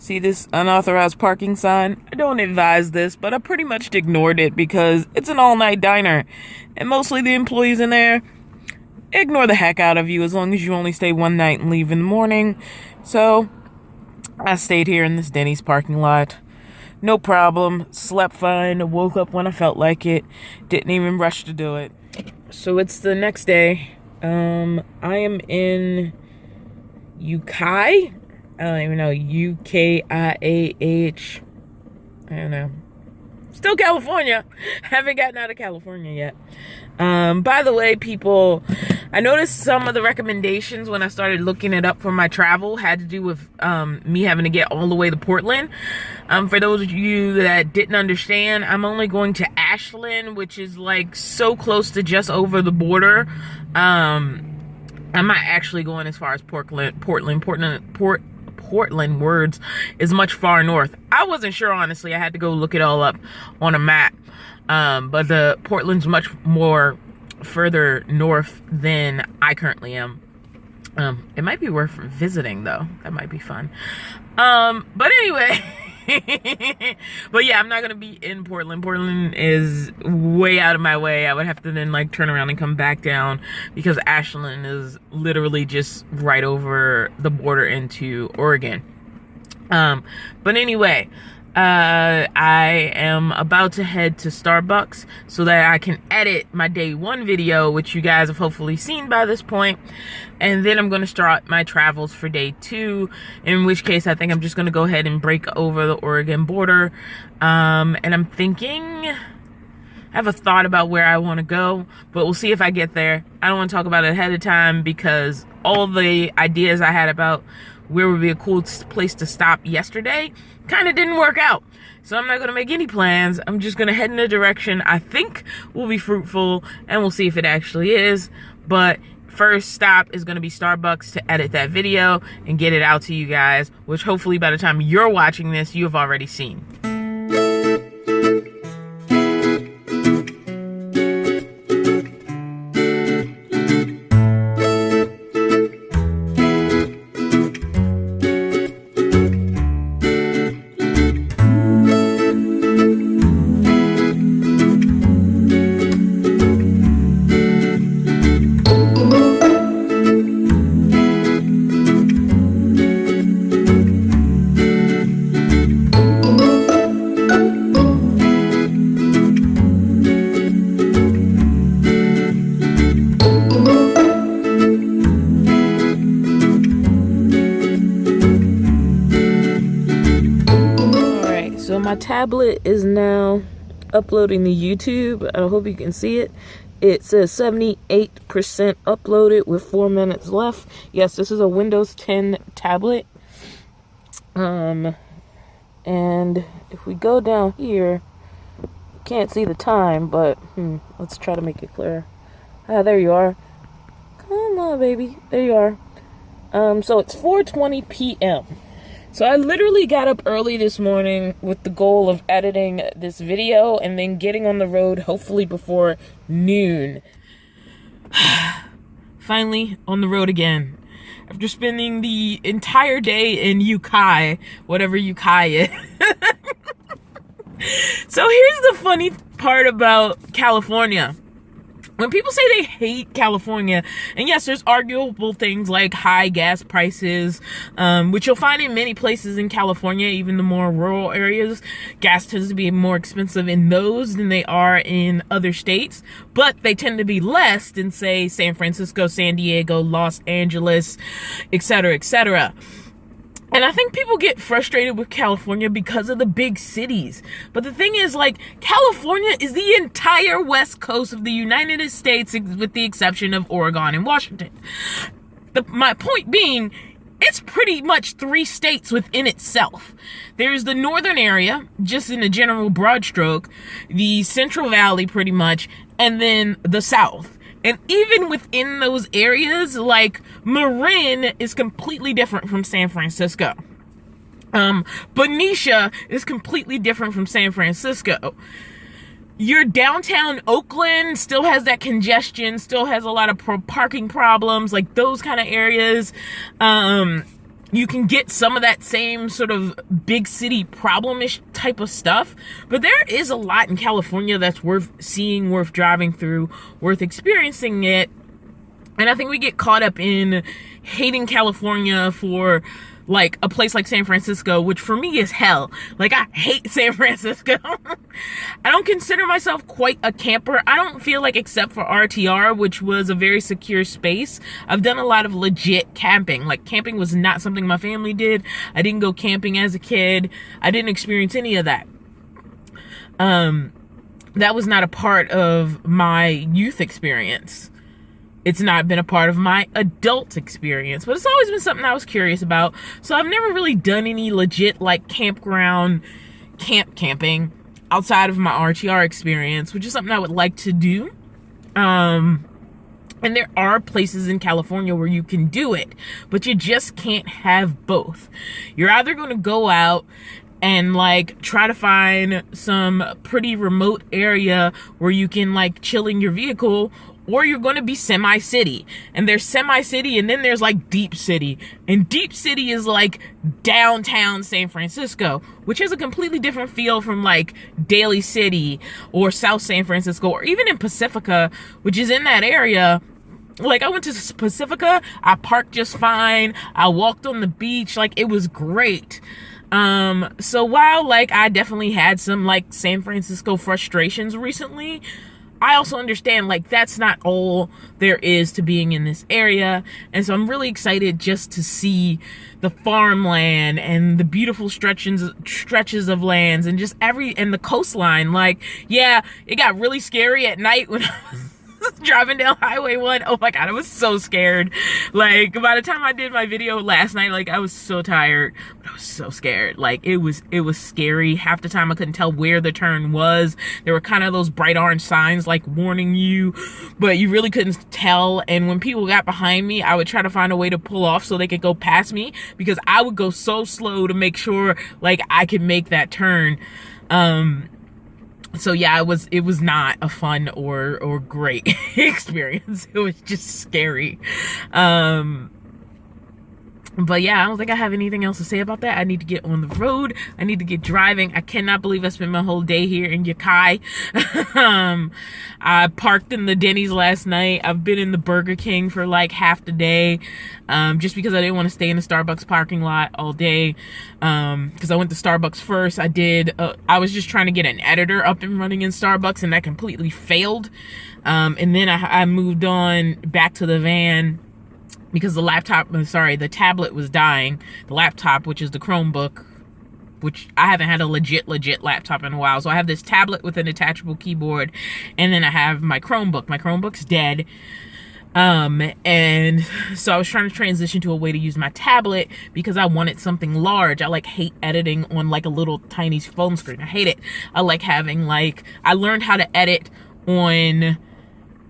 See this unauthorized parking sign? I don't advise this, but I pretty much ignored it because it's an all-night diner. And mostly the employees in there ignore the heck out of you as long as you only stay one night and leave in the morning. So, I stayed here in this Denny's parking lot. No problem. Slept fine. Woke up when I felt like it. Didn't even rush to do it. So, it's the next day. I am in Ukaih. I don't even know. Ukaih. I don't know. Still California. Haven't gotten out of California yet. By the way, people, I noticed some of the recommendations when I started looking it up for my travel had to do with me having to get all the way to Portland. For those of you that didn't understand, I'm only going to Ashland, which is like so close to just over the border. I'm not actually going as far as Portland words is much far north. I wasn't sure, honestly. I had to go look it all up on a map. But the Portland's much more further north than I currently am. It might be worth visiting though. That might be fun. But anyway, but yeah, I'm not gonna be in Portland. Portland is way out of my way. I would have to then like turn around and come back down because Ashland is literally just right over the border into Oregon. But anyway, I am about to head to Starbucks so that I can edit my day one video, which you guys have hopefully seen by this point. And then I'm going to start my travels for day two, in which case I think I'm just going to go ahead and break over the Oregon border. And I'm thinking, I have a thought about where I want to go, but we'll see if I get there. I don't want to talk about it ahead of time because all the ideas I had about where would be a cool place to stop yesterday kind of didn't work out. So I'm not going to make any plans. I'm just going to head in a direction I think will be fruitful, and we'll see if it actually is. But first stop is going to be Starbucks to edit that video and get it out to you guys, which hopefully by the time you're watching this, you have already seen. My tablet is now uploading to YouTube. I hope you can see it. It says 78% uploaded with 4 minutes left. Yes, this is a Windows 10 tablet. And if we go down here, you can't see the time, but let's try to make it clearer. Ah, there you are. Come on, baby. There you are. So it's 4:20 p.m. So I literally got up early this morning with the goal of editing this video and then getting on the road hopefully before noon. Finally on the road again. After spending the entire day in Ukaih, whatever Ukaih is. So here's the funny part about California. When people say they hate California, and yes, there's arguable things like high gas prices, which you'll find in many places in California, even the more rural areas. Gas tends to be more expensive in those than they are in other states, but they tend to be less than, say, San Francisco, San Diego, Los Angeles, etc., etc. And I think people get frustrated with California because of the big cities. But the thing is, like, California is the entire west coast of the United States, with the exception of Oregon and Washington. My point being, it's pretty much 3 states within itself. There's the northern area, just in a general broad stroke, the Central Valley pretty much, and then the south. And even within those areas, like, Marin is completely different from San Francisco. Benicia is completely different from San Francisco. Your downtown Oakland still has that congestion, still has a lot of parking problems, like those kind of areas. you can get some of that same sort of big city problem-ish type of stuff, but there is a lot in California that's worth seeing, worth driving through, worth experiencing it. And I think we get caught up in hating California for like a place like San Francisco, which for me is hell. Like, I hate San Francisco. I don't consider myself quite a camper. I don't feel like, except for RTR, which was a very secure space, I've done a lot of legit camping. Like, camping was not something my family did. I didn't go camping as a kid. I didn't experience any of that. That was not a part of my youth experience. It's not been a part of my adult experience, but it's always been something I was curious about. So I've never really done any legit like campground camping outside of my RTR experience, which is something I would like to do. And there are places in California where you can do it, but you just can't have both. You're either going to go out and like try to find some pretty remote area where you can like chill in your vehicle, or you're going to be semi-city. And there's semi-city, and then there's like deep city. And deep city is like downtown San Francisco, which has a completely different feel from like Daly City or South San Francisco, or even in Pacifica, which is in that area. Like, I went to Pacifica, I parked just fine, I walked on the beach, like, it was great. So while like I definitely had some like San Francisco frustrations recently, I also understand like that's not all there is to being in this area. And so I'm really excited just to see the farmland and the beautiful stretches of lands and just and the coastline. Like, yeah, it got really scary at night when I was driving down Highway 1. Oh my God, I was so scared. Like, by the time I did my video last night, like, I was so tired, but I was so scared. Like, it was scary. Half the time I couldn't tell where the turn was. There were kind of those bright orange signs like warning you, but you really couldn't tell. And when people got behind me, I would try to find a way to pull off so they could go past me, because I would go so slow to make sure like I could make that turn. So yeah, it was not a fun or great experience. It was just scary. But yeah, I don't think I have anything else to say about that. I need to get on the road. I need to get driving. I cannot believe I spent my whole day here in Ukaih. I parked in the Denny's last night. I've been in the Burger King for like half the day, just because I didn't want to stay in the Starbucks parking lot all day. Because I went to Starbucks first. I was just trying to get an editor up and running in Starbucks, and that completely failed. And then I moved on back to the van, because the tablet was dying. The laptop, which is the Chromebook, which I haven't had a legit laptop in a while. So I have this tablet with an attachable keyboard, and then I have my Chromebook. My Chromebook's dead. And so I was trying to transition to a way to use my tablet because I wanted something large. I hate editing on like a little tiny phone screen. I hate it. I like having I learned how to edit on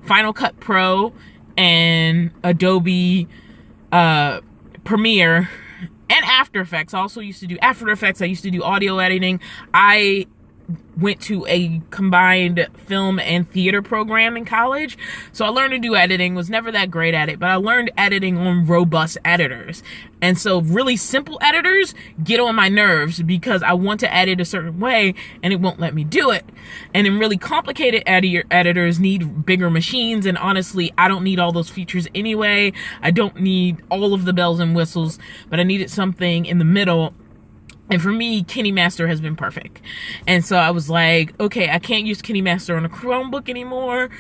Final Cut Pro and Adobe Premiere and After Effects. I also used to do After Effects. I used to do audio editing. I went to a combined film and theater program in college, so I learned to do editing. Was never that great at it, but I learned editing on robust editors. And so really simple editors get on my nerves because I want to edit a certain way and it won't let me do it. And then really complicated editors need bigger machines, and honestly, I don't need all those features anyway. I don't need all of the bells and whistles, but I needed something in the middle. And for me, KineMaster has been perfect. And so I was like, okay, I can't use KineMaster on a Chromebook anymore.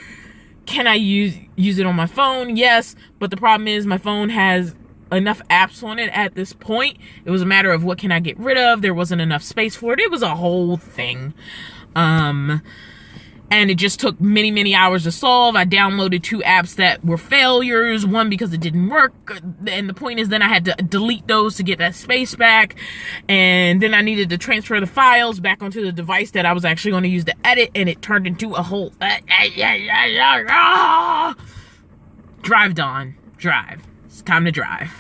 Can I use it on my phone? Yes, but the problem is my phone has enough apps on it at this point. It was a matter of what can I get rid of. There wasn't enough space for it. It was a whole thing. And it just took many hours to solve. I downloaded 2 apps that were failures. One because it didn't work. And the point is then I had to delete those to get that space back. And then I needed to transfer the files back onto the device that I was actually going to use to edit. And it turned into a whole... Drive, Dawn. Drive. It's time to drive.